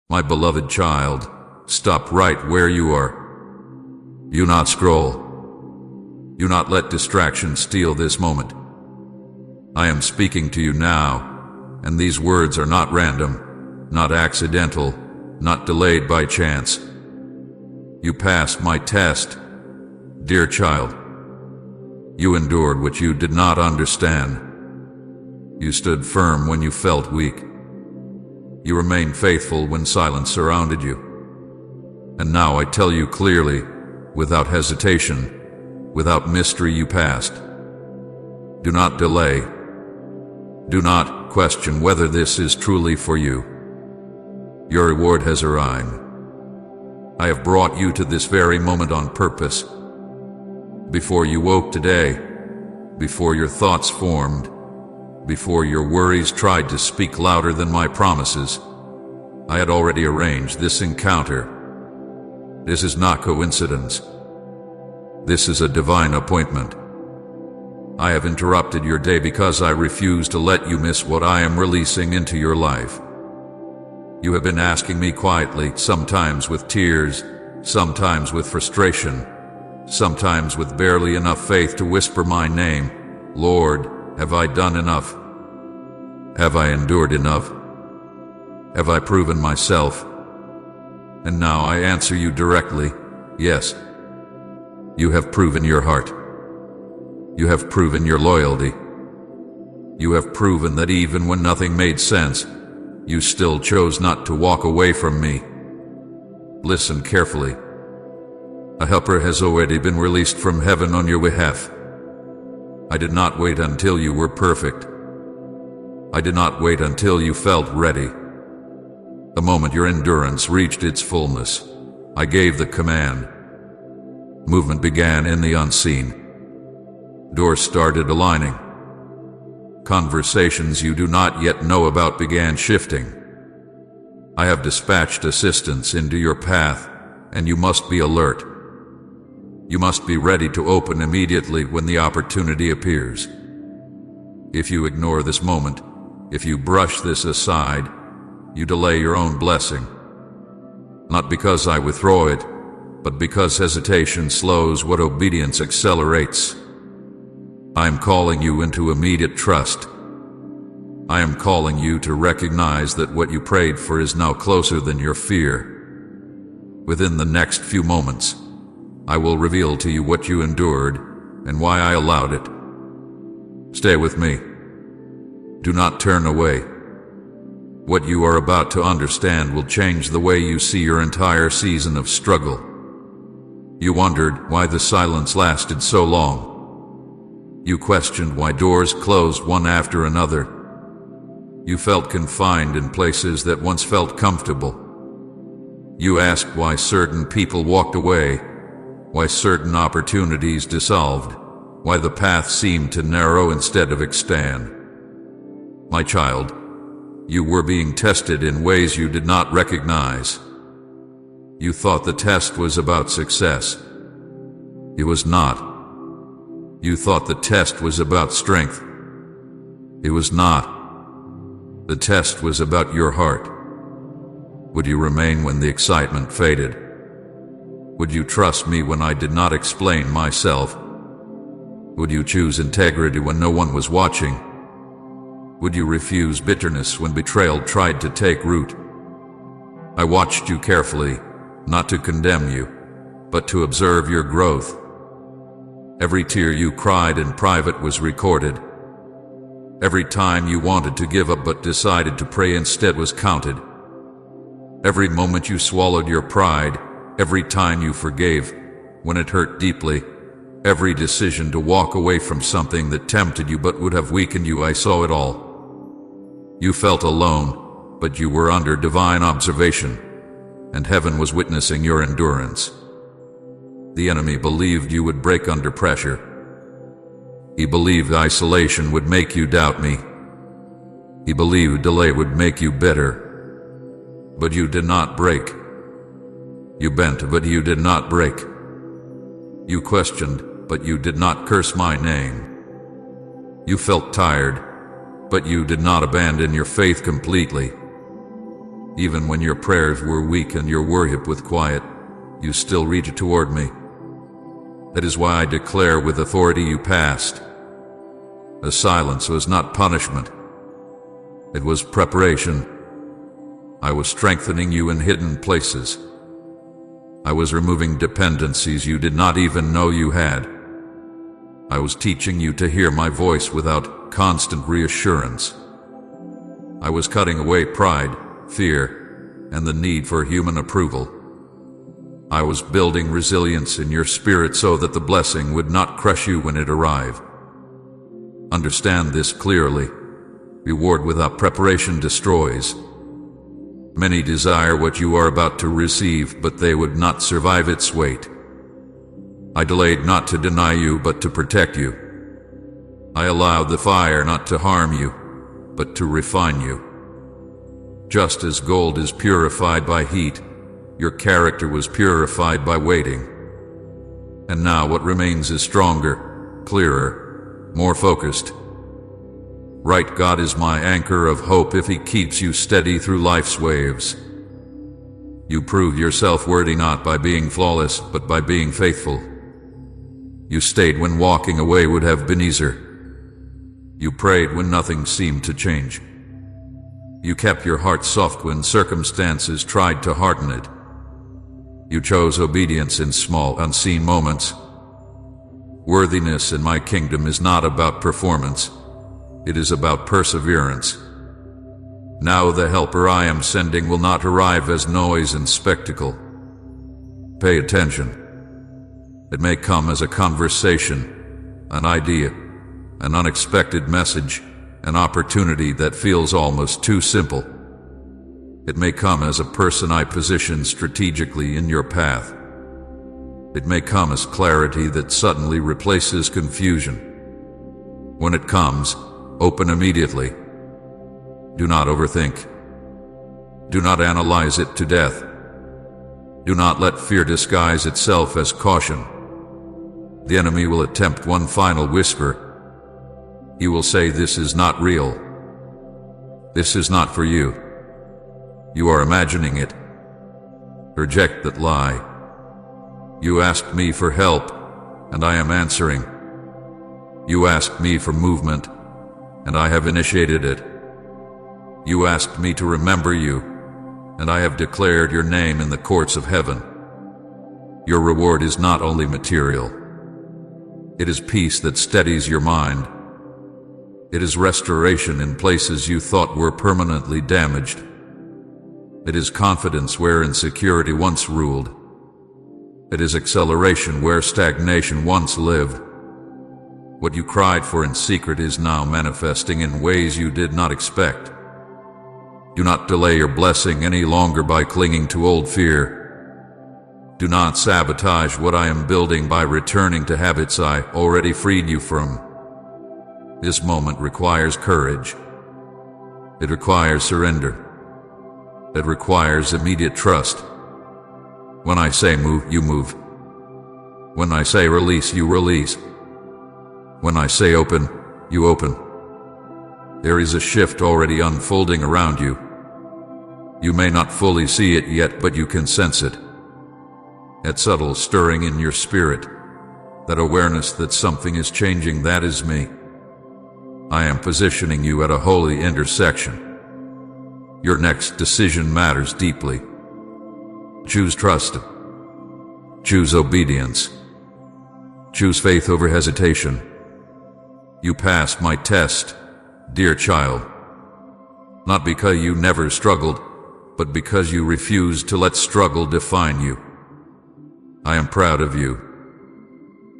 My beloved child, stop right where you are. You not scroll. You not let distraction steal this moment. I am speaking to you now, and these words are not random, not accidental, not delayed by chance. You passed my test, dear child. You endured what you did not understand. You stood firm when you felt weak. You remained faithful when silence surrounded you. And now I tell you clearly, without hesitation, without mystery, you passed. Do not delay. Do not question whether this is truly for you. Your reward has arrived. I have brought you to this very moment on purpose. Before you woke today, before your thoughts formed, before your worries tried to speak louder than my promises, I had already arranged this encounter. This is not coincidence. This is a divine appointment. I have interrupted your day because I refuse to let you miss what I am releasing into your life. You have been asking me quietly, sometimes with tears, sometimes with frustration, sometimes with barely enough faith to whisper my name. Lord, have I done enough? Have I endured enough? Have I proven myself? And now I answer you directly, yes. You have proven your heart. You have proven your loyalty. You have proven that even when nothing made sense, you still chose not to walk away from me. Listen carefully. A helper has already been released from heaven on your behalf. I did not wait until you were perfect. I did not wait until you felt ready. The moment your endurance reached its fullness, I gave the command. Movement began in the unseen. Doors started aligning. Conversations you do not yet know about began shifting. I have dispatched assistance into your path, and you must be alert. You must be ready to open immediately when the opportunity appears. If you ignore this moment, if you brush this aside, you delay your own blessing. Not because I withdraw it, but because hesitation slows what obedience accelerates. I am calling you into immediate trust. I am calling you to recognize that what you prayed for is now closer than your fear. Within the next few moments, I will reveal to you what you endured and why I allowed it. Stay with me. Do not turn away. What you are about to understand will change the way you see your entire season of struggle. You wondered why the silence lasted so long. You questioned why doors closed one after another. You felt confined in places that once felt comfortable. You asked why certain people walked away, why certain opportunities dissolved, why the path seemed to narrow instead of expand. My child, you were being tested in ways you did not recognize. You thought the test was about success. It was not. You thought the test was about strength. It was not. The test was about your heart. Would you remain when the excitement faded? Would you trust me when I did not explain myself? Would you choose integrity when no one was watching? Would you refuse bitterness when betrayal tried to take root? I watched you carefully, not to condemn you, but to observe your growth. Every tear you cried in private was recorded. Every time you wanted to give up but decided to pray instead was counted. Every moment you swallowed your pride, every time you forgave when it hurt deeply, every decision to walk away from something that tempted you but would have weakened you, I saw it all. You felt alone, but you were under divine observation, and heaven was witnessing your endurance. The enemy believed you would break under pressure. He believed isolation would make you doubt me. He believed delay would make you bitter. But you did not break. You bent, but you did not break. You questioned, but you did not curse my name. You felt tired, but you did not abandon your faith completely. Even when your prayers were weak and your worship was quiet, you still reached toward me. That is why I declare with authority you passed. The silence was not punishment. It was preparation. I was strengthening you in hidden places. I was removing dependencies you did not even know you had. I was teaching you to hear my voice without constant reassurance. I was cutting away pride, fear, and the need for human approval. I was building resilience in your spirit so that the blessing would not crush you when it arrived. Understand this clearly. Reward without preparation destroys. Many desire what you are about to receive, but they would not survive its weight. I delayed not to deny you, but to protect you. I allowed the fire not to harm you, but to refine you. Just as gold is purified by heat, your character was purified by waiting. And now what remains is stronger, clearer, more focused. Right, God is my anchor of hope if He keeps you steady through life's waves. You proved yourself worthy not by being flawless, but by being faithful. You stayed when walking away would have been easier. You prayed when nothing seemed to change. You kept your heart soft when circumstances tried to harden it. You chose obedience in small, unseen moments. Worthiness in my kingdom is not about performance. It is about perseverance. Now the helper I am sending will not arrive as noise and spectacle. Pay attention. It may come as a conversation, an idea, an unexpected message, an opportunity that feels almost too simple. It may come as a person I position strategically in your path. It may come as clarity that suddenly replaces confusion. When it comes, open immediately. Do not overthink. Do not analyze it to death. Do not let fear disguise itself as caution. The enemy will attempt one final whisper. He will say, "This is not real. This is not for you. You are imagining it." Reject that lie. You asked me for help, and I am answering. You asked me for movement, and I have initiated it. You asked me to remember you, and I have declared your name in the courts of heaven. Your reward is not only material. It is peace that steadies your mind. It is restoration in places you thought were permanently damaged. It is confidence where insecurity once ruled. It is acceleration where stagnation once lived. What you cried for in secret is now manifesting in ways you did not expect. Do not delay your blessing any longer by clinging to old fear. Do not sabotage what I am building by returning to habits I already freed you from. This moment requires courage. It requires surrender. It requires immediate trust. When I say move, you move. When I say release, you release. When I say open, you open. There is a shift already unfolding around you. You may not fully see it yet, but you can sense it. That subtle stirring in your spirit, that awareness that something is changing, that is me. I am positioning you at a holy intersection. Your next decision matters deeply. Choose trust. Choose obedience. Choose faith over hesitation. You passed my test, dear child. Not because you never struggled, but because you refused to let struggle define you. I am proud of you.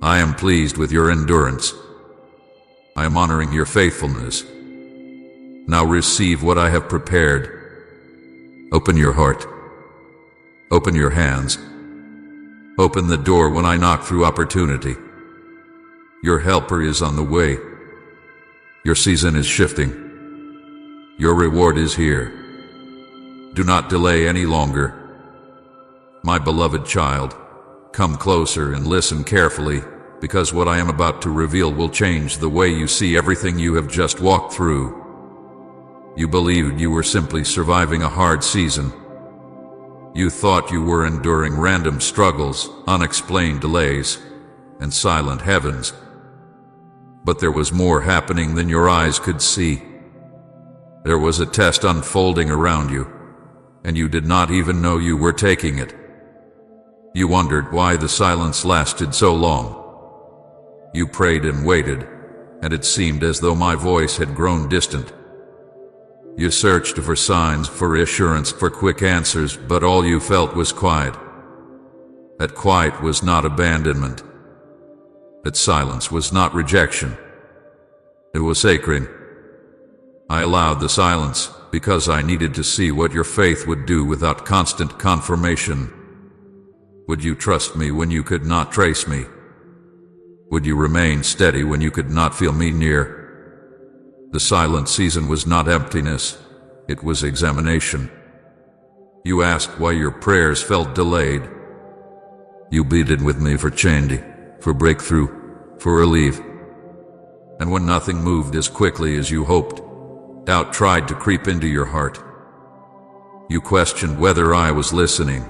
I am pleased with your endurance. I am honoring your faithfulness. Now receive what I have prepared. Open your heart. Open your hands. Open the door when I knock through opportunity. Your helper is on the way. Your season is shifting. Your reward is here. Do not delay any longer. My beloved child, come closer and listen carefully, because what I am about to reveal will change the way you see everything you have just walked through. You believed you were simply surviving a hard season. You thought you were enduring random struggles, unexplained delays, and silent heavens. But there was more happening than your eyes could see. There was a test unfolding around you, and you did not even know you were taking it. You wondered why the silence lasted so long. You prayed and waited, and it seemed as though my voice had grown distant. You searched for signs, for reassurance, for quick answers, but all you felt was quiet. That quiet was not abandonment. That silence was not rejection. It was sacred. I allowed the silence because I needed to see what your faith would do without constant confirmation. Would you trust me when you could not trace me? Would you remain steady when you could not feel me near? The silent season was not emptiness, it was examination. You asked why your prayers felt delayed. You pleaded with me for change, for breakthrough, for relief. And when nothing moved as quickly as you hoped, doubt tried to creep into your heart. You questioned whether I was listening.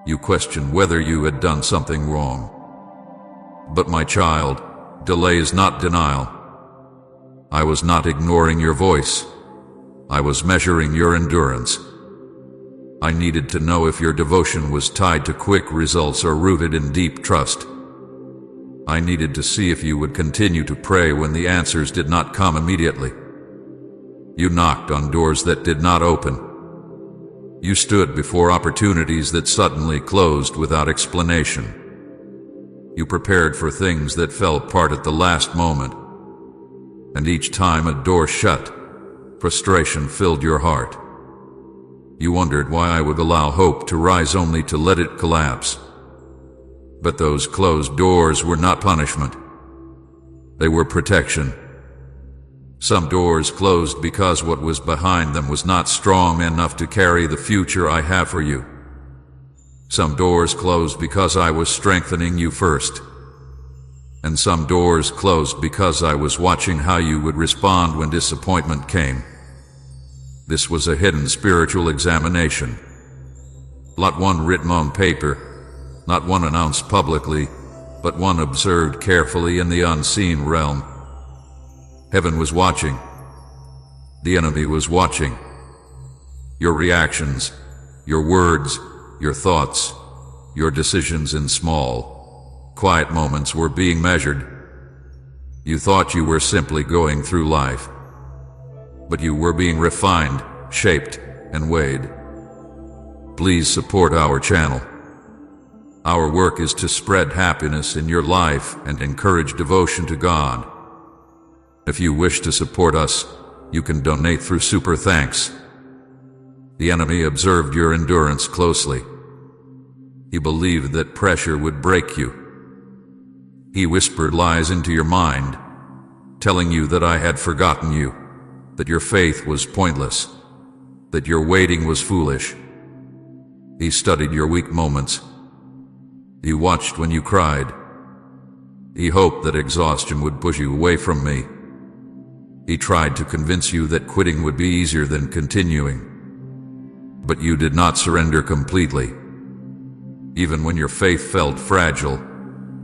You questioned whether you had done something wrong. But my child, delay is not denial. I was not ignoring your voice. I was measuring your endurance. I needed to know if your devotion was tied to quick results or rooted in deep trust. I needed to see if you would continue to pray when the answers did not come immediately. You knocked on doors that did not open. You stood before opportunities that suddenly closed without explanation. You prepared for things that fell apart at the last moment. And each time a door shut, frustration filled your heart. You wondered why I would allow hope to rise only to let it collapse. But those closed doors were not punishment. They were protection. Some doors closed because what was behind them was not strong enough to carry the future I have for you. Some doors closed because I was strengthening you first. And some doors closed because I was watching how you would respond when disappointment came. This was a hidden spiritual examination. Not one written on paper, not one announced publicly, but one observed carefully in the unseen realm. Heaven was watching. The enemy was watching. Your reactions, your words, your thoughts, your decisions in small, quiet moments were being measured. You thought you were simply going through life, but you were being refined, shaped, and weighed. Please support our channel. Our work is to spread happiness in your life and encourage devotion to God. If you wish to support us, you can donate through Super Thanks. The enemy observed your endurance closely. He believed that pressure would break you. He whispered lies into your mind, telling you that I had forgotten you, that your faith was pointless, that your waiting was foolish. He studied your weak moments. He watched when you cried. He hoped that exhaustion would push you away from me. He tried to convince you that quitting would be easier than continuing. But you did not surrender completely. Even when your faith felt fragile,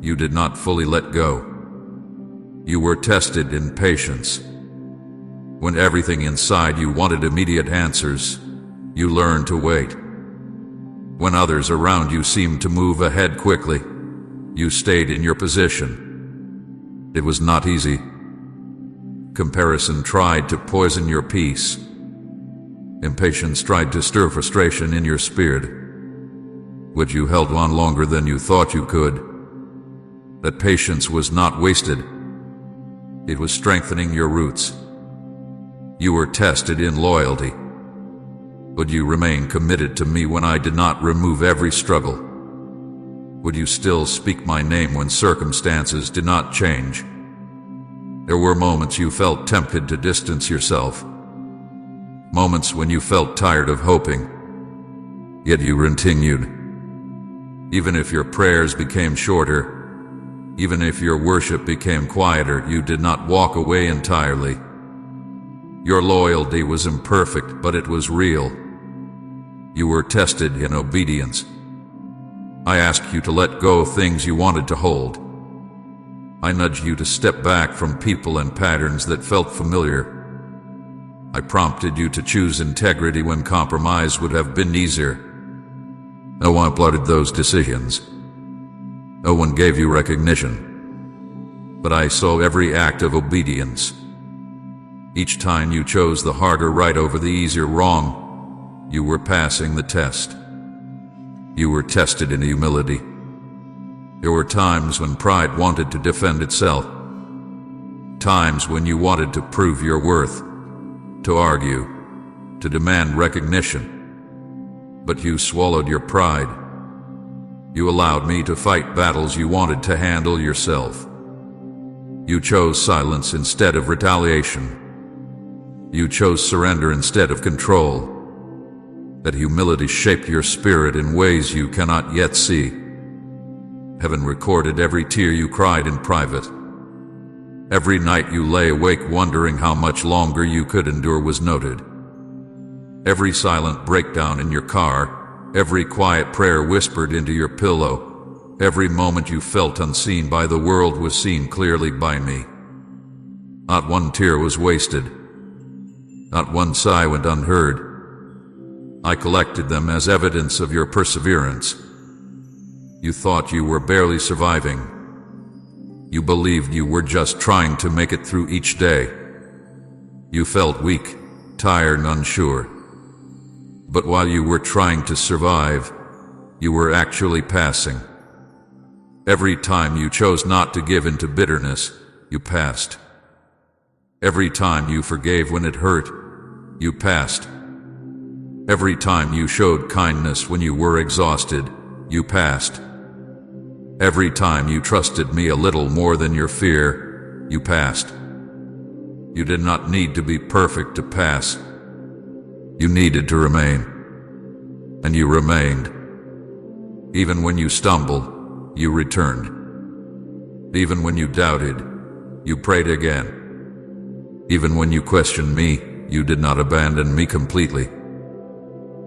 you did not fully let go. You were tested in patience. When everything inside you wanted immediate answers, you learned to wait. When others around you seemed to move ahead quickly, you stayed in your position. It was not easy. Comparison tried to poison your peace. Impatience tried to stir frustration in your spirit. But you held on longer than you thought you could. That patience was not wasted. It was strengthening your roots. You were tested in loyalty. Would you remain committed to me when I did not remove every struggle? Would you still speak my name when circumstances did not change? There were moments you felt tempted to distance yourself. Moments when you felt tired of hoping. Yet you continued. Even if your prayers became shorter, even if your worship became quieter, you did not walk away entirely. Your loyalty was imperfect, but it was real. You were tested in obedience. I asked you to let go of things you wanted to hold. I nudged you to step back from people and patterns that felt familiar. I prompted you to choose integrity when compromise would have been easier. No one applauded those decisions. No one gave you recognition. But I saw every act of obedience. Each time you chose the harder right over the easier wrong, you were passing the test. You were tested in humility. There were times when pride wanted to defend itself. Times when you wanted to prove your worth, to argue, to demand recognition. But you swallowed your pride. You allowed me to fight battles you wanted to handle yourself. You chose silence instead of retaliation. You chose surrender instead of control. That humility shaped your spirit in ways you cannot yet see. Heaven recorded every tear you cried in private. Every night you lay awake wondering how much longer you could endure was noted. Every silent breakdown in your car, every quiet prayer whispered into your pillow, every moment you felt unseen by the world was seen clearly by me. Not one tear was wasted. Not one sigh went unheard. I collected them as evidence of your perseverance. You thought you were barely surviving. You believed you were just trying to make it through each day. You felt weak, tired, and unsure. But while you were trying to survive, you were actually passing. Every time you chose not to give in to bitterness, you passed. Every time you forgave when it hurt, you passed. Every time you showed kindness when you were exhausted, you passed. Every time you trusted me a little more than your fear, you passed. You did not need to be perfect to pass. You needed to remain. And you remained. Even when you stumbled, you returned. Even when you doubted, you prayed again. Even when you questioned me, you did not abandon me completely.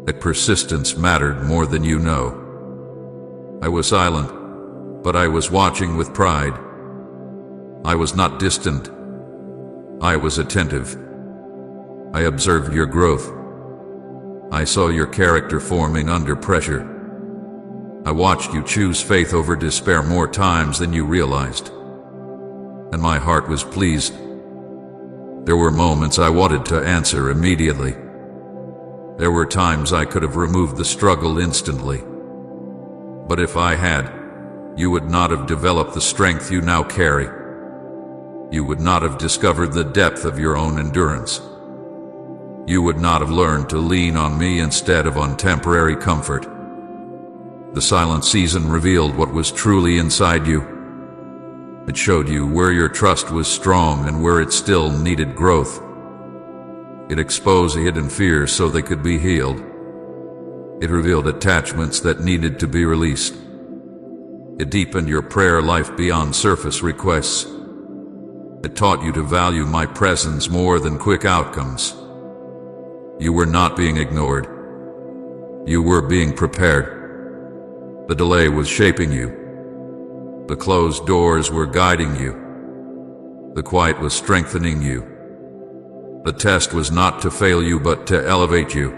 That persistence mattered more than you know. I was silent, but I was watching with pride. I was not distant. I was attentive. I observed your growth. I saw your character forming under pressure. I watched you choose faith over despair more times than you realized. And my heart was pleased. There were moments I wanted to answer immediately. There were times I could have removed the struggle instantly. But if I had, you would not have developed the strength you now carry. You would not have discovered the depth of your own endurance. You would not have learned to lean on me instead of on temporary comfort. The silent season revealed what was truly inside you. It showed you where your trust was strong and where it still needed growth. It exposed hidden fears so they could be healed. It revealed attachments that needed to be released. It deepened your prayer life beyond surface requests. It taught you to value my presence more than quick outcomes. You were not being ignored. You were being prepared. The delay was shaping you. The closed doors were guiding you. The quiet was strengthening you. The test was not to fail you but to elevate you.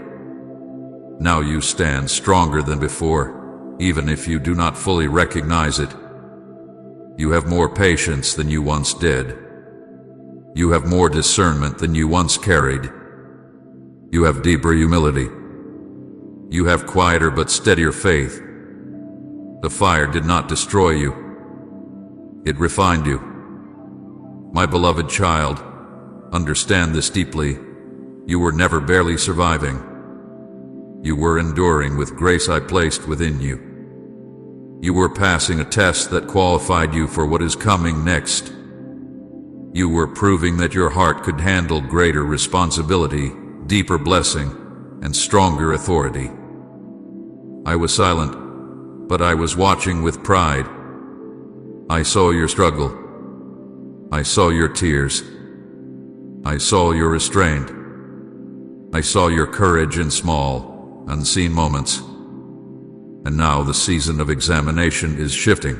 Now you stand stronger than before, even if you do not fully recognize it. You have more patience than you once did. You have more discernment than you once carried. You have deeper humility. You have quieter but steadier faith. The fire did not destroy you. It refined you. My beloved child, understand this deeply. You were never barely surviving. You were enduring with grace I placed within you. You were passing a test that qualified you for what is coming next. You were proving that your heart could handle greater responsibility, deeper blessing, and stronger authority. I was silent, but I was watching with pride. I saw your struggle. I saw your tears. I saw your restraint. I saw your courage in small, unseen moments. And now the season of examination is shifting.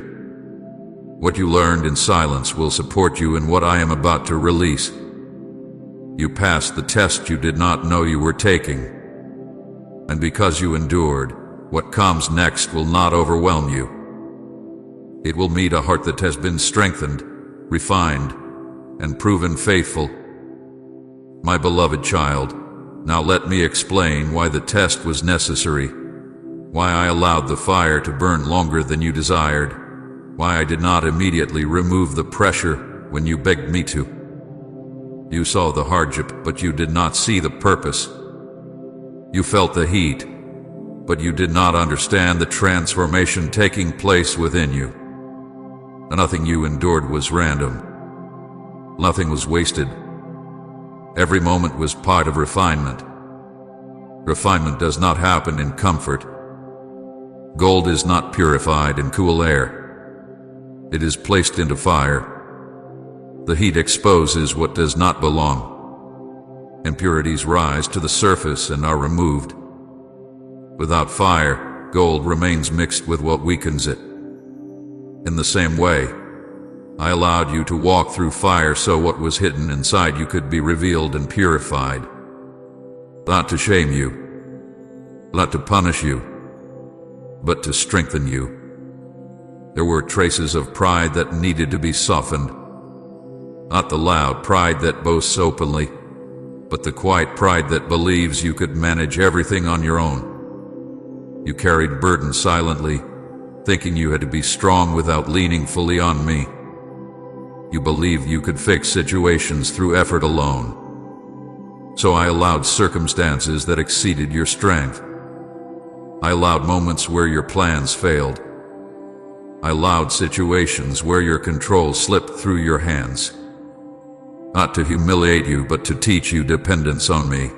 What you learned in silence will support you in what I am about to release. You passed the test you did not know you were taking. And because you endured, what comes next will not overwhelm you. It will meet a heart that has been strengthened, refined, and proven faithful. My beloved child, now let me explain why the test was necessary, why I allowed the fire to burn longer than you desired, why I did not immediately remove the pressure when you begged me to. You saw the hardship, but you did not see the purpose. You felt the heat, but you did not understand the transformation taking place within you. Nothing you endured was random. Nothing was wasted. Every moment was part of refinement. Refinement does not happen in comfort. Gold is not purified in cool air. It is placed into fire. The heat exposes what does not belong. Impurities rise to the surface and are removed. Without fire, gold remains mixed with what weakens it. In the same way, I allowed you to walk through fire so what was hidden inside you could be revealed and purified. Not to shame you, not to punish you, but to strengthen you. There were traces of pride that needed to be softened. Not the loud pride that boasts openly, but the quiet pride that believes you could manage everything on your own. You carried burdens silently, thinking you had to be strong without leaning fully on me. You believed you could fix situations through effort alone. So I allowed circumstances that exceeded your strength. I allowed moments where your plans failed. I allowed situations where your control slipped through your hands. Not to humiliate you, but to teach you dependence on me.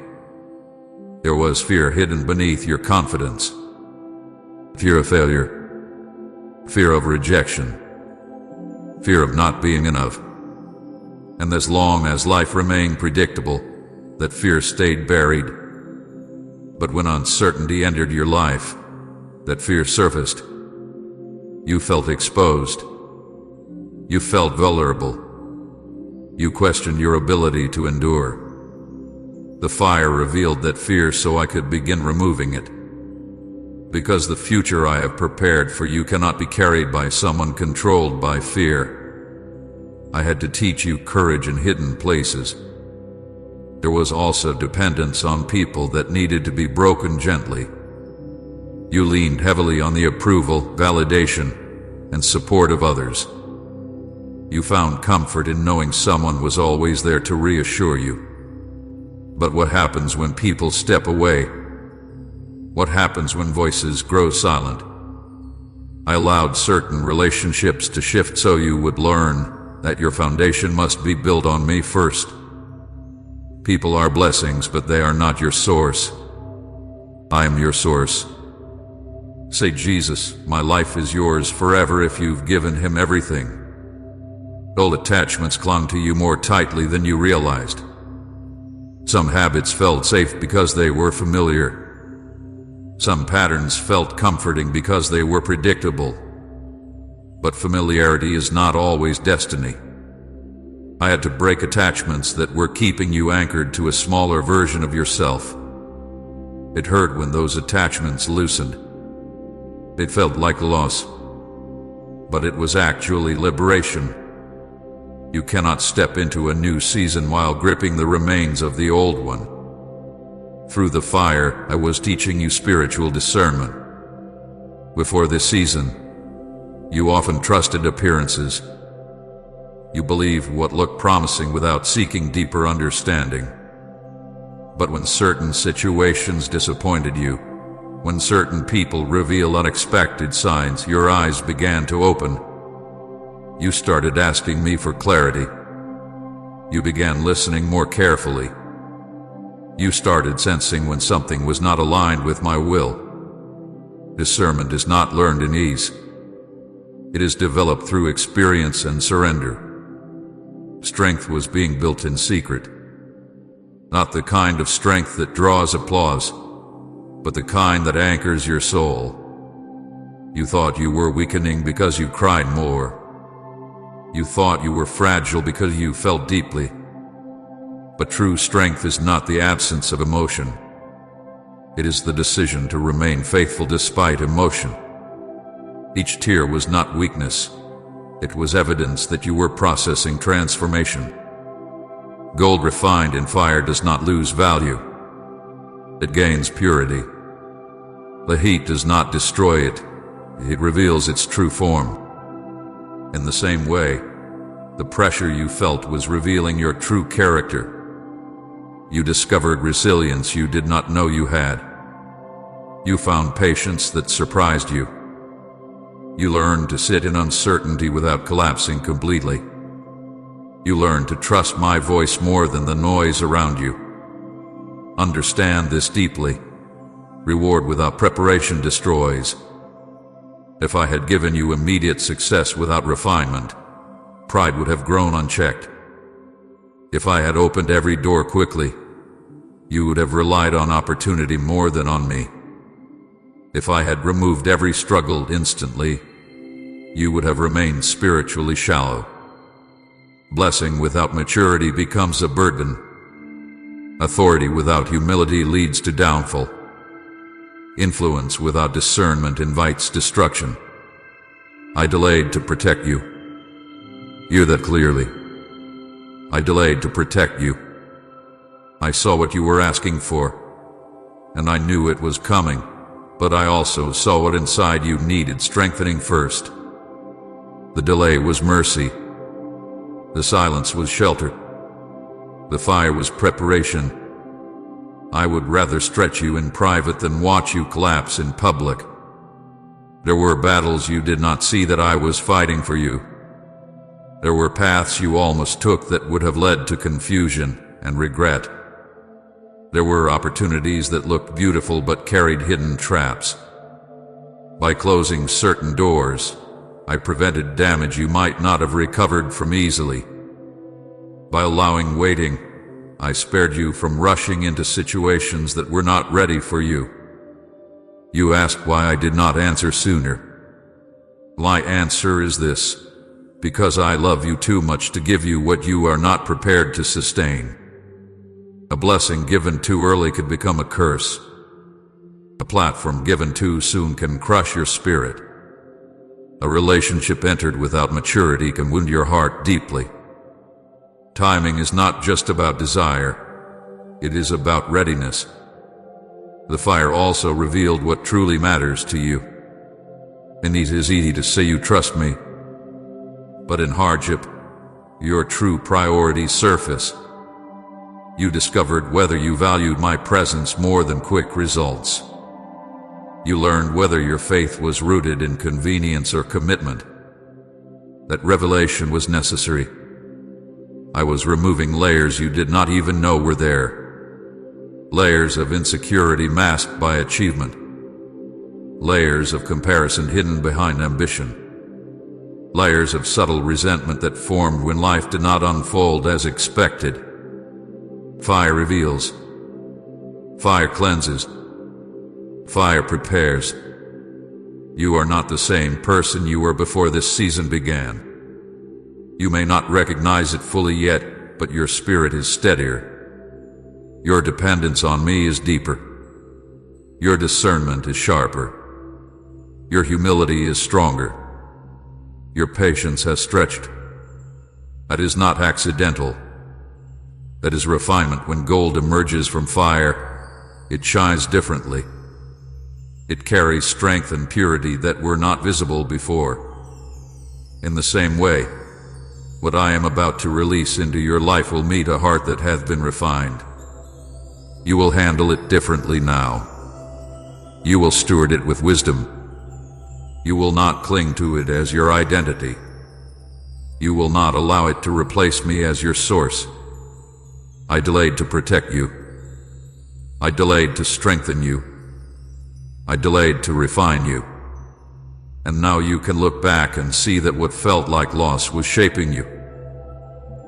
There was fear hidden beneath your confidence. Fear of failure. Fear of rejection. Fear of not being enough. And as long as life remained predictable, that fear stayed buried. But when uncertainty entered your life, that fear surfaced. You felt exposed. You felt vulnerable. You questioned your ability to endure. The fire revealed that fear so I could begin removing it. Because the future I have prepared for you cannot be carried by someone controlled by fear. I had to teach you courage in hidden places. There was also dependence on people that needed to be broken gently. You leaned heavily on the approval, validation, and support of others. You found comfort in knowing someone was always there to reassure you. But what happens when people step away? What happens when voices grow silent? I allowed certain relationships to shift so you would learn that your foundation must be built on me first. People are blessings, but they are not your source. I am your source. Say, Jesus, my life is yours forever if you've given him everything. Old attachments clung to you more tightly than you realized. Some habits felt safe because they were familiar. Some patterns felt comforting because they were predictable. But familiarity is not always destiny. I had to break attachments that were keeping you anchored to a smaller version of yourself. It hurt when those attachments loosened. It felt like loss, but it was actually liberation. You cannot step into a new season while gripping the remains of the old one. Through the fire, I was teaching you spiritual discernment. Before this season, you often trusted appearances. You believed what looked promising without seeking deeper understanding. But when certain situations disappointed you, when certain people reveal unexpected signs, your eyes began to open. You started asking me for clarity. You began listening more carefully. You started sensing when something was not aligned with my will. Discernment is not learned in ease. It is developed through experience and surrender. Strength was being built in secret. Not the kind of strength that draws applause, but the kind that anchors your soul. You thought you were weakening because you cried more. You thought you were fragile because you felt deeply. But true strength is not the absence of emotion. It is the decision to remain faithful despite emotion. Each tear was not weakness. It was evidence that you were processing transformation. Gold refined in fire does not lose value. It gains purity. The heat does not destroy it. It reveals its true form. In the same way, the pressure you felt was revealing your true character. You discovered resilience you did not know you had. You found patience that surprised you. You learned to sit in uncertainty without collapsing completely. You learned to trust my voice more than the noise around you. Understand this deeply. Reward without preparation destroys. If I had given you immediate success without refinement, pride would have grown unchecked. If I had opened every door quickly, you would have relied on opportunity more than on me. If I had removed every struggle instantly, you would have remained spiritually shallow. Blessing without maturity becomes a burden. Authority without humility leads to downfall. Influence without discernment invites destruction. I delayed to protect you. Hear that clearly. I delayed to protect you. I saw what you were asking for, and I knew it was coming, but I also saw what inside you needed strengthening first. The delay was mercy. The silence was shelter. The fire was preparation. I would rather stretch you in private than watch you collapse in public. There were battles you did not see that I was fighting for you. There were paths you almost took that would have led to confusion and regret. There were opportunities that looked beautiful but carried hidden traps. By closing certain doors, I prevented damage you might not have recovered from easily. By allowing waiting, I spared you from rushing into situations that were not ready for you. You asked why I did not answer sooner. My answer is this: because I love you too much to give you what you are not prepared to sustain. A blessing given too early could become a curse. A platform given too soon can crush your spirit. A relationship entered without maturity can wound your heart deeply. Timing is not just about desire, it is about readiness. The fire also revealed what truly matters to you. And it is easy to say you trust me, but in hardship, your true priorities surface. You discovered whether you valued my presence more than quick results. You learned whether your faith was rooted in convenience or commitment. That revelation was necessary. I was removing layers you did not even know were there. Layers of insecurity masked by achievement. Layers of comparison hidden behind ambition. Layers of subtle resentment that formed when life did not unfold as expected. Fire reveals. Fire cleanses. Fire prepares. You are not the same person you were before this season began. You may not recognize it fully yet, but your spirit is steadier. Your dependence on me is deeper. Your discernment is sharper. Your humility is stronger. Your patience has stretched. That is not accidental. That is refinement. When gold emerges from fire, it shines differently. It carries strength and purity that were not visible before. In the same way, what I am about to release into your life will meet a heart that hath been refined. You will handle it differently now. You will steward it with wisdom. You will not cling to it as your identity. You will not allow it to replace me as your source. I delayed to protect you. I delayed to strengthen you. I delayed to refine you. And now you can look back and see that what felt like loss was shaping you.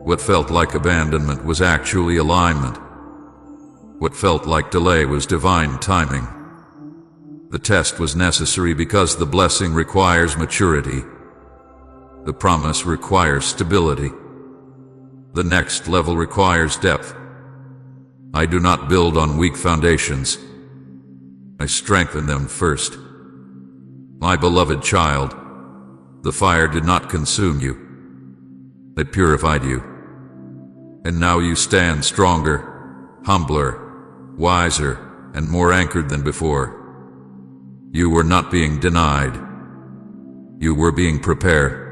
What felt like abandonment was actually alignment. What felt like delay was divine timing. The test was necessary because the blessing requires maturity. The promise requires stability. The next level requires depth. I do not build on weak foundations. I strengthen them first. My beloved child, the fire did not consume you. It purified you. And now you stand stronger, humbler, wiser, and more anchored than before. You were not being denied. You were being prepared.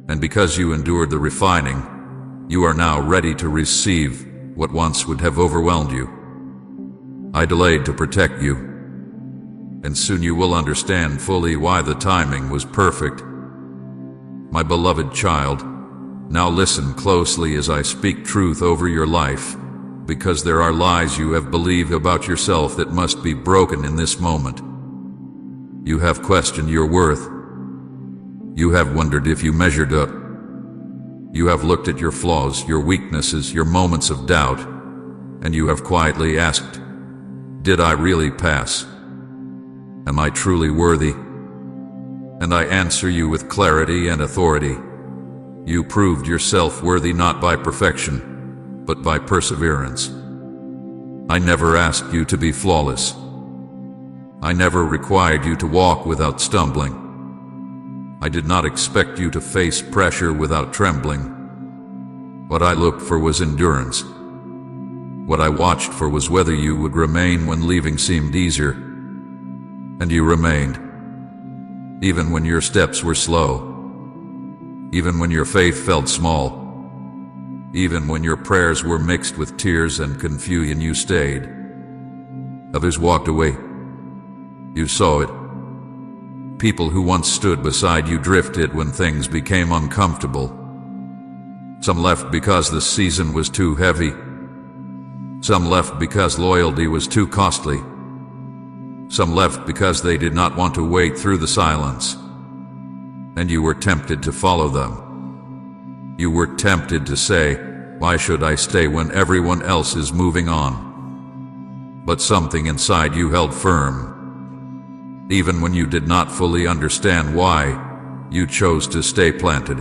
And because you endured the refining, you are now ready to receive what once would have overwhelmed you. I delayed to protect you, and soon you will understand fully why the timing was perfect. My beloved child, now listen closely as I speak truth over your life, because there are lies you have believed about yourself that must be broken in this moment. You have questioned your worth. You have wondered if you measured up. You have looked at your flaws, your weaknesses, your moments of doubt, and you have quietly asked, did I really pass? Am I truly worthy? And I answer you with clarity and authority. You proved yourself worthy not by perfection, but by perseverance. I never asked you to be flawless. I never required you to walk without stumbling. I did not expect you to face pressure without trembling. What I looked for was endurance. What I watched for was whether you would remain when leaving seemed easier. And you remained. Even when your steps were slow. Even when your faith felt small. Even when your prayers were mixed with tears and confusion, you stayed. Others walked away. You saw it. People who once stood beside you drifted when things became uncomfortable. Some left because the season was too heavy. Some left because loyalty was too costly. Some left because they did not want to wait through the silence. And you were tempted to follow them. You were tempted to say, why should I stay when everyone else is moving on? But something inside you held firm. Even when you did not fully understand why, you chose to stay planted.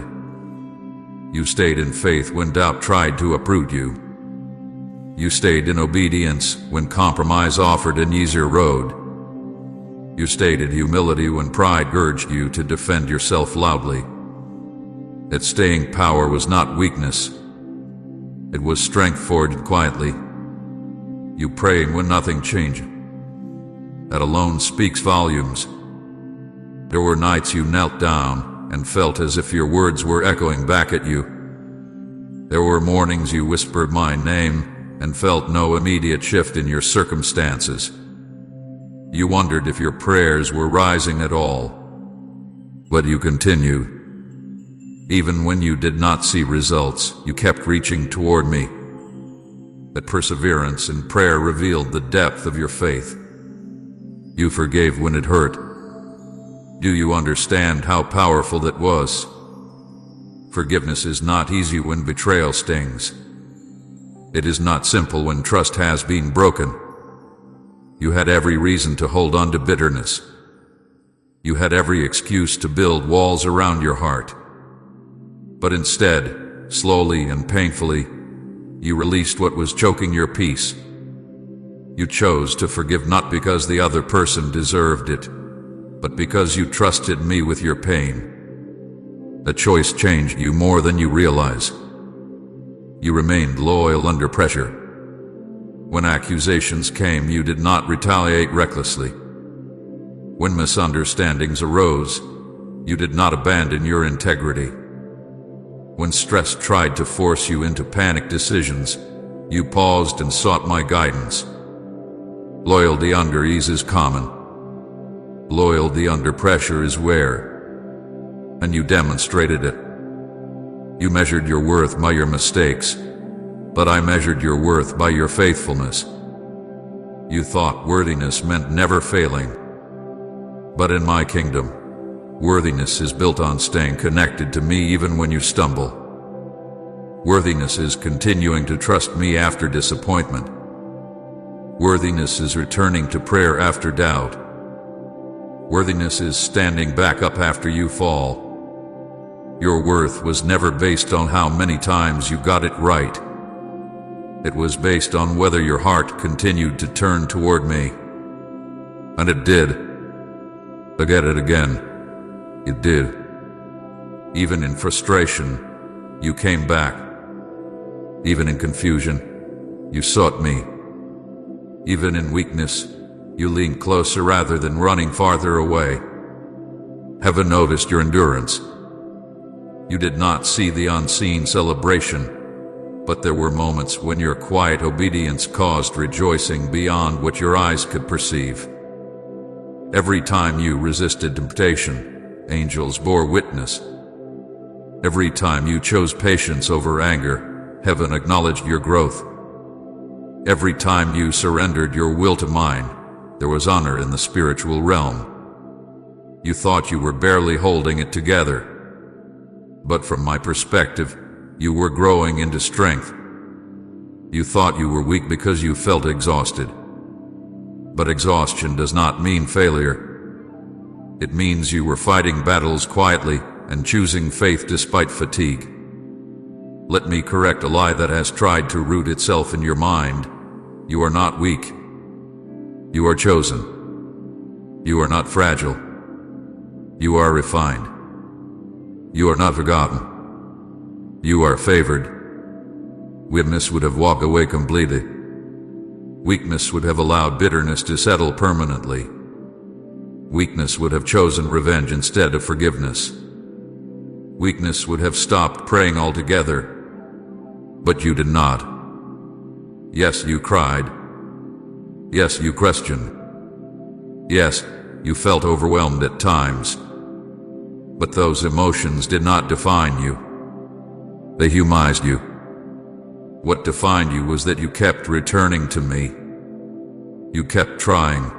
You stayed in faith when doubt tried to uproot you. You stayed in obedience when compromise offered an easier road. You stayed in humility when pride urged you to defend yourself loudly. That staying power was not weakness. It was strength forged quietly. You prayed when nothing changed. That alone speaks volumes. There were nights you knelt down and felt as if your words were echoing back at you. There were mornings you whispered my name and felt no immediate shift in your circumstances. You wondered if your prayers were rising at all. But you continued. Even when you did not see results, you kept reaching toward me. That perseverance in prayer revealed the depth of your faith. You forgave when it hurt. Do you understand how powerful that was? Forgiveness is not easy when betrayal stings. It is not simple when trust has been broken. You had every reason to hold on to bitterness. You had every excuse to build walls around your heart. But instead, slowly and painfully, you released what was choking your peace. You chose to forgive not because the other person deserved it, but because you trusted me with your pain. The choice changed you more than you realize. You remained loyal under pressure. When accusations came, you did not retaliate recklessly. When misunderstandings arose, you did not abandon your integrity. When stress tried to force you into panic decisions, you paused and sought my guidance. Loyalty under ease is common. Loyalty under pressure is rare. And you demonstrated it. You measured your worth by your mistakes, but I measured your worth by your faithfulness. You thought worthiness meant never failing. But in my kingdom, worthiness is built on staying connected to me even when you stumble. Worthiness is continuing to trust me after disappointment. Worthiness is returning to prayer after doubt. Worthiness is standing back up after you fall. Your worth was never based on how many times you got it right. It was based on whether your heart continued to turn toward me. And it did. Again and again. It did. Even in frustration, you came back. Even in confusion, you sought me. Even in weakness, you leaned closer rather than running farther away. Heaven noticed your endurance. You did not see the unseen celebration, but there were moments when your quiet obedience caused rejoicing beyond what your eyes could perceive. Every time you resisted temptation, angels bore witness. Every time you chose patience over anger, heaven acknowledged your growth. Every time you surrendered your will to mine, there was honor in the spiritual realm. You thought you were barely holding it together. But from my perspective, you were growing into strength. You thought you were weak because you felt exhausted. But exhaustion does not mean failure. It means you were fighting battles quietly and choosing faith despite fatigue. Let me correct a lie that has tried to root itself in your mind. You are not weak. You are chosen. You are not fragile. You are refined. You are not forgotten. You are favored. Weakness would have walked away completely. Weakness would have allowed bitterness to settle permanently. Weakness would have chosen revenge instead of forgiveness. Weakness would have stopped praying altogether. But you did not. Yes, you cried. Yes, you questioned. Yes, you felt overwhelmed at times. But those emotions did not define you. They humanized you. What defined you was that you kept returning to me. You kept trying.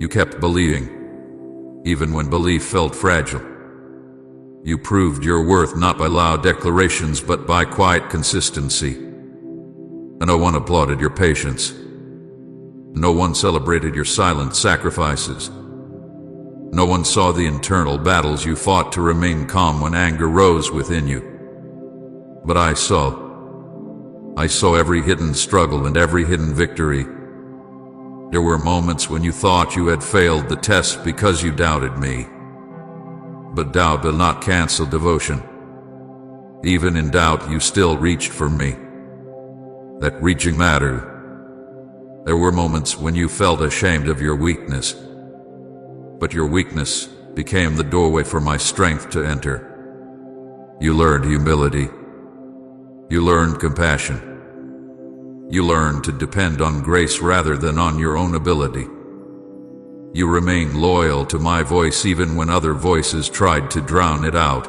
You kept believing, even when belief felt fragile. You proved your worth not by loud declarations but by quiet consistency. And no one applauded your patience. No one celebrated your silent sacrifices. No one saw the internal battles you fought to remain calm when anger rose within you. But I saw. I saw every hidden struggle and every hidden victory. There were moments when you thought you had failed the test because you doubted me. But doubt will not cancel devotion. Even in doubt, you still reached for me. That reaching mattered. There were moments when you felt ashamed of your weakness. But your weakness became the doorway for my strength to enter. You learned humility. You learned compassion. You learned to depend on grace rather than on your own ability. You remained loyal to my voice even when other voices tried to drown it out.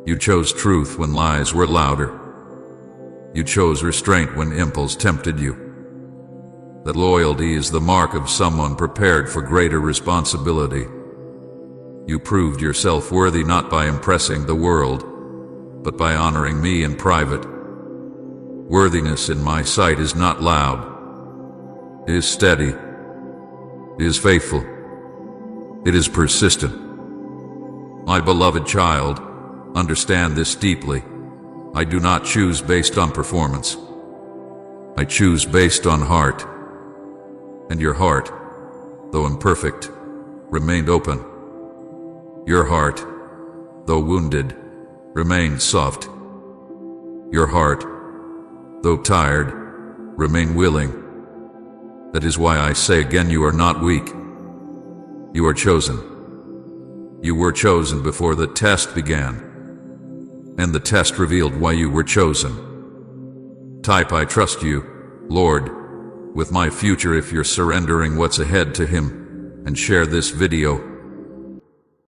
You chose truth when lies were louder. You chose restraint when impulse tempted you. That loyalty is the mark of someone prepared for greater responsibility. You proved yourself worthy not by impressing the world, but by honoring me in private. Worthiness in my sight is not loud. It is steady. It is faithful. It is persistent. My beloved child, understand this deeply. I do not choose based on performance. I choose based on heart. And your heart, though imperfect, remained open. Your heart, though wounded, remained soft. Your heart, though tired, remained willing. That is why I say again, you are not weak. You are chosen. You were chosen before the test began. And the test revealed why you were chosen. Type, I trust you, Lord, with my future if you're surrendering what's ahead to Him, and share this video